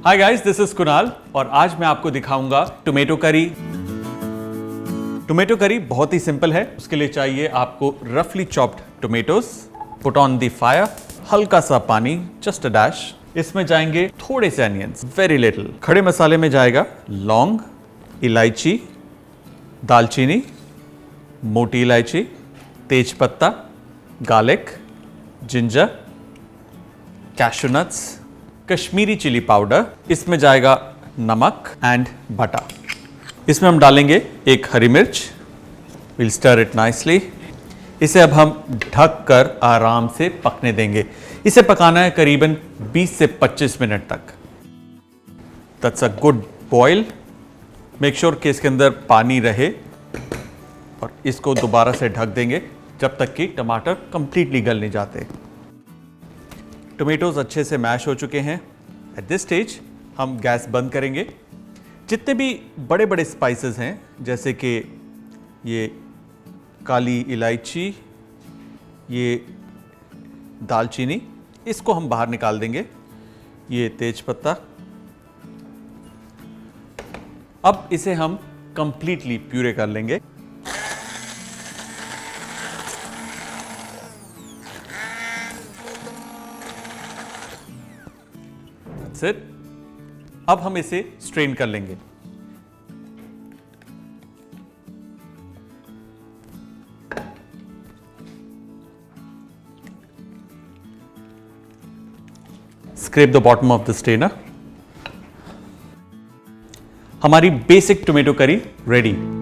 Hi guys, this is Kunal और आज मैं आपको दिखाऊंगा टोमेटो करी। टोमेटो करी बहुत ही सिंपल है। उसके लिए चाहिए आपको रफली chopped tomatoes. Put on the fire, हल्का सा पानी, जस्ट अ डैश। इसमें जाएंगे थोड़े से अनियंस, वेरी लिटिल। खड़े मसाले में जाएगा लौंग, इलायची, दालचीनी, मोटी इलायची, तेज पत्ता, garlic, ginger, cashew nuts, Kashmiri chilli powder. इसमें जाएगा नमक एंड बटर। इसमें हम डालेंगे एक हरी मिर्च। Will stir it nicely. इसे अब हम ढक कर आराम से पकने देंगे। इसे पकाना है करीबन 20 से 25 मिनट तक। That's a good boil. Make sure कि इसके अंदर पानी रहे और इसको दोबारा से ढक देंगे जब तक कि टमाटर कंप्लीटली गल नहीं जाते। टोमेटोज अच्छे से मैश हो चुके हैं। एट दिस स्टेज हम गैस बंद करेंगे। जितने भी बड़े बड़े स्पाइसेस हैं, जैसे कि ये काली इलायची, ये दालचीनी, इसको हम बाहर निकाल देंगे। ये तेज पत्ता। अब इसे हम कंप्लीटली प्यूरे कर लेंगे। अब हम इसे स्ट्रेन कर लेंगे। Scrap the bottom of the strainer. हमारी बेसिक टोमेटो करी रेडी।